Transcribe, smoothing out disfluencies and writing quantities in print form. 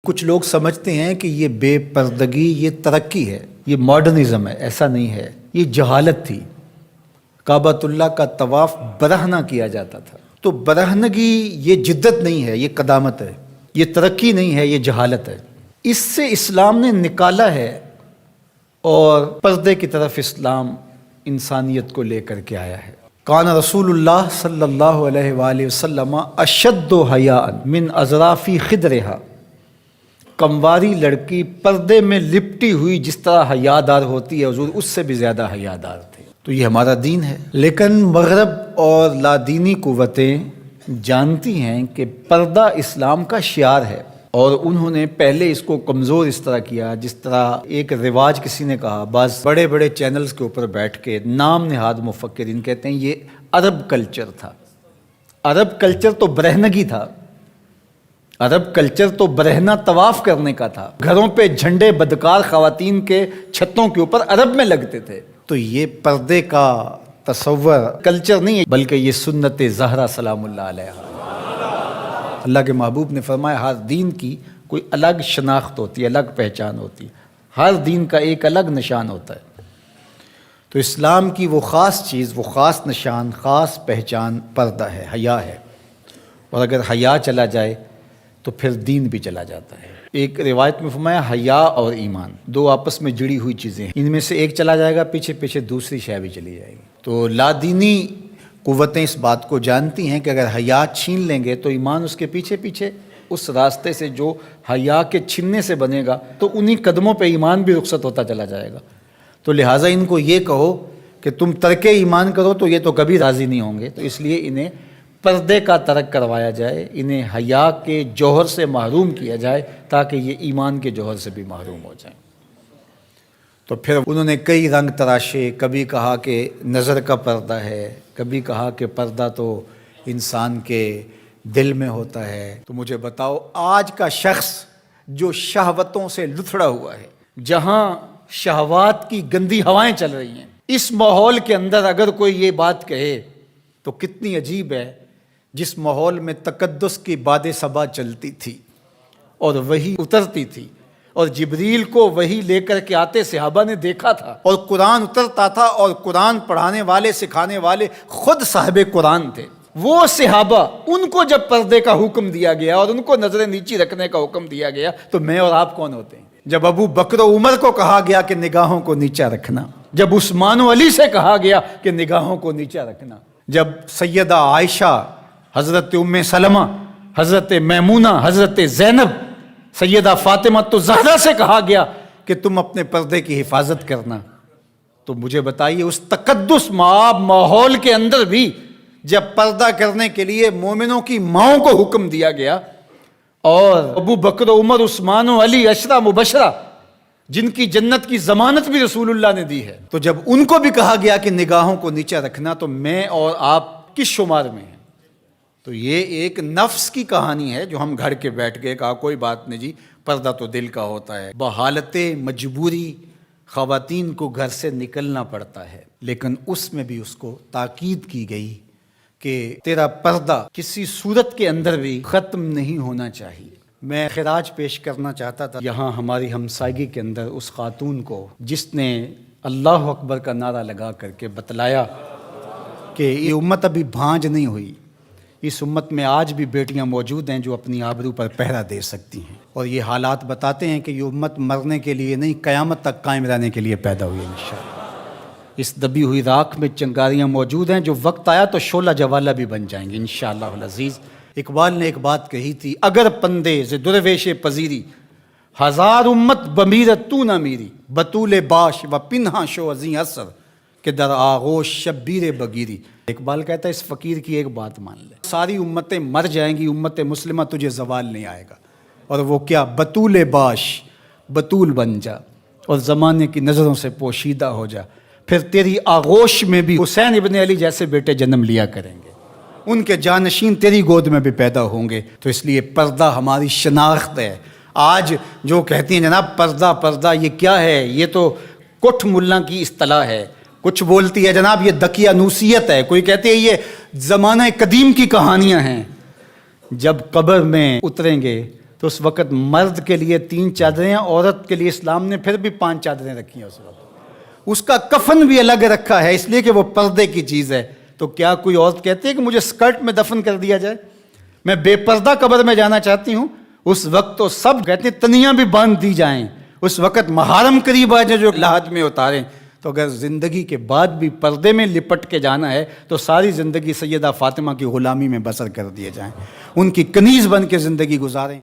کچھ لوگ سمجھتے ہیں کہ یہ بے پردگی یہ ترقی ہے، یہ ماڈرنزم ہے۔ ایسا نہیں ہے، یہ جہالت تھی۔ کعبۃ اللہ کا طواف برہنہ کیا جاتا تھا، تو برہنگی یہ جدت نہیں ہے، یہ قدامت ہے، یہ ترقی نہیں ہے، یہ جہالت ہے۔ اس سے اسلام نے نکالا ہے، اور پردے کی طرف اسلام انسانیت کو لے کر کے آیا ہے۔ کان رسول اللہ صلی اللہ علیہ وآلہ وسلم اشد حیاء من اظراف خدرہا، کمواری لڑکی پردے میں لپٹی ہوئی جس طرح حیادار ہوتی ہے، حضور اس سے بھی زیادہ حیادار تھے۔ تو یہ ہمارا دین ہے، لیکن مغرب اور لادینی قوتیں جانتی ہیں کہ پردہ اسلام کا شعار ہے، اور انہوں نے پہلے اس کو کمزور اس طرح کیا، جس طرح ایک رواج کسی نے کہا، بعض بڑے بڑے چینلز کے اوپر بیٹھ کے نام نہاد مفکرین کہتے ہیں یہ عرب کلچر تھا۔ عرب کلچر تو برہنگی تھا، عرب کلچر تو برہنہ طواف کرنے کا تھا، گھروں پہ جھنڈے بدکار خواتین کے چھتوں کے اوپر عرب میں لگتے تھے۔ تو یہ پردے کا تصور کلچر نہیں ہے، بلکہ یہ سنت زہرا سلام اللہ علیہا۔ اللہ کے محبوب نے فرمایا ہر دین کی کوئی الگ شناخت ہوتی ہے، الگ پہچان ہوتی ہے، ہر دین کا ایک الگ نشان ہوتا ہے۔ تو اسلام کی وہ خاص چیز، وہ خاص نشان، خاص پہچان پردہ ہے، حیا ہے، اور اگر حیا چلا جائے تو پھر دین بھی چلا جاتا ہے۔ ایک روایت میں فرمایا حیا اور ایمان دو آپس میں جڑی ہوئی چیزیں ہیں، ان میں سے ایک چلا جائے گا پیچھے پیچھے دوسری شے بھی چلی جائے گی۔ تو لادینی قوتیں اس بات کو جانتی ہیں کہ اگر حیا چھین لیں گے تو ایمان اس کے پیچھے پیچھے اس راستے سے جو حیا کے چھننے سے بنے گا، تو انہی قدموں پہ ایمان بھی رخصت ہوتا چلا جائے گا۔ تو لہٰذا ان کو یہ کہو کہ تم ترک ایمان کرو تو یہ تو کبھی راضی نہیں ہوں گے، تو اس لیے انہیں پردے کا ترک کروایا جائے، انہیں حیا کے جوہر سے محروم کیا جائے تاکہ یہ ایمان کے جوہر سے بھی محروم ہو جائیں۔ تو پھر انہوں نے کئی رنگ تراشے، کبھی کہا کہ نظر کا پردہ ہے، کبھی کہا کہ پردہ تو انسان کے دل میں ہوتا ہے۔ تو مجھے بتاؤ آج کا شخص جو شہوتوں سے لتھڑا ہوا ہے، جہاں شہوات کی گندی ہوائیں چل رہی ہیں، اس ماحول کے اندر اگر کوئی یہ بات کہے تو کتنی عجیب ہے، جس ماحول میں تقدس کی باد صبا چلتی تھی اور وحی اترتی تھی، اور جبریل کو وحی لے کر کے آتے صحابہ نے دیکھا تھا، اور قرآن اترتا تھا، اور قرآن پڑھانے والے سکھانے والے خود صاحب قرآن تھے، وہ صحابہ، ان کو جب پردے کا حکم دیا گیا اور ان کو نظریں نیچی رکھنے کا حکم دیا گیا، تو میں اور آپ کون ہوتے ہیں؟ جب ابو بکر و عمر کو کہا گیا کہ نگاہوں کو نیچا رکھنا، جب عثمان و علی سے کہا گیا کہ نگاہوں کو نیچا رکھنا، جب سیدہ عائشہ، حضرت ام سلمہ، حضرت میمونہ، حضرت زینب، سیدہ فاطمہ تو زہرا سے کہا گیا کہ تم اپنے پردے کی حفاظت کرنا، تو مجھے بتائیے اس تقدس مآب ماحول کے اندر بھی جب پردہ کرنے کے لیے مومنوں کی ماؤں کو حکم دیا گیا، اور ابو بکر و عمر، عثمان و علی، عشرہ مبشرہ، جن کی جنت کی ضمانت بھی رسول اللہ نے دی ہے، تو جب ان کو بھی کہا گیا کہ نگاہوں کو نیچا رکھنا، تو میں اور آپ کس شمار میں ہیں؟ تو یہ ایک نفس کی کہانی ہے جو ہم گھر کے بیٹھ گئے، کہا کوئی بات نہیں جی، پردہ تو دل کا ہوتا ہے۔ بحالت مجبوری خواتین کو گھر سے نکلنا پڑتا ہے، لیکن اس میں بھی اس کو تاکید کی گئی کہ تیرا پردہ کسی صورت کے اندر بھی ختم نہیں ہونا چاہیے۔ میں خراج پیش کرنا چاہتا تھا یہاں ہماری ہمسائیگی کے اندر اس خاتون کو جس نے اللہ اکبر کا نعرہ لگا کر کے بتلایا کہ یہ امت ابھی بھانج نہیں ہوئی، اس امت میں آج بھی بیٹیاں موجود ہیں جو اپنی آبرو پر پہرا دے سکتی ہیں، اور یہ حالات بتاتے ہیں کہ یہ امت مرنے کے لیے نہیں، قیامت تک قائم رہنے کے لیے پیدا ہوئی ہے انشاءاللہ۔ اس دبی ہوئی راکھ میں چنگاریاں موجود ہیں، جو وقت آیا تو شعلہ جوالہ بھی بن جائیں گے انشاءاللہ العزیز۔ اقبال نے ایک بات کہی تھی، اگر پندے ز درویش پذیری، ہزار امت بمیرت تو نہ میری، بطول باش و پنہا شو ازیں اثر کہ در آغوش شبیر بگیری۔ اقبال کہتا ہے اس فقیر کی ایک بات مان لے، ساری امتیں مر جائیں گی، امت مسلمہ تجھے زوال نہیں آئے گا، اور وہ کیا؟ بطول باش، بطول بن جا اور زمانے کی نظروں سے پوشیدہ ہو جا، پھر تیری آغوش میں بھی حسین ابن علی جیسے بیٹے جنم لیا کریں گے، ان کے جانشین تیری گود میں بھی پیدا ہوں گے۔ تو اس لیے پردہ ہماری شناخت ہے۔ آج جو کہتی ہیں جناب پردہ پردہ، یہ کیا ہے؟ یہ تو کٹھ ملا کی اصطلاح ہے، کچھ بولتی ہے جناب یہ دقیانوسیت ہے، کوئی کہتی ہے یہ زمانہ قدیم کی کہانیاں ہیں۔ جب قبر میں اتریں گے تو اس وقت مرد کے لیے 3 چادریں، عورت کے لیے اسلام نے پھر بھی 5 چادریں رکھی ہیں اس وقت. اس کا کفن بھی الگ رکھا ہے اس لیے کہ وہ پردے کی چیز ہے. تو کیا کوئی عورت کہتی ہے کہ مجھے اسکرٹ میں دفن کر دیا جائے، میں بے پردہ قبر میں جانا چاہتی ہوں؟ اس وقت تو سب کہتے ہیں تنیاں بھی باندھ دی جائیں، اس وقت محارم قریب آ جائیں جو لحد میں اتاریں. تو اگر زندگی کے بعد بھی پردے میں لپٹ کے جانا ہے تو ساری زندگی سیدہ فاطمہ کی غلامی میں بسر کر دیے جائیں، ان کی کنیز بن کے زندگی گزاریں.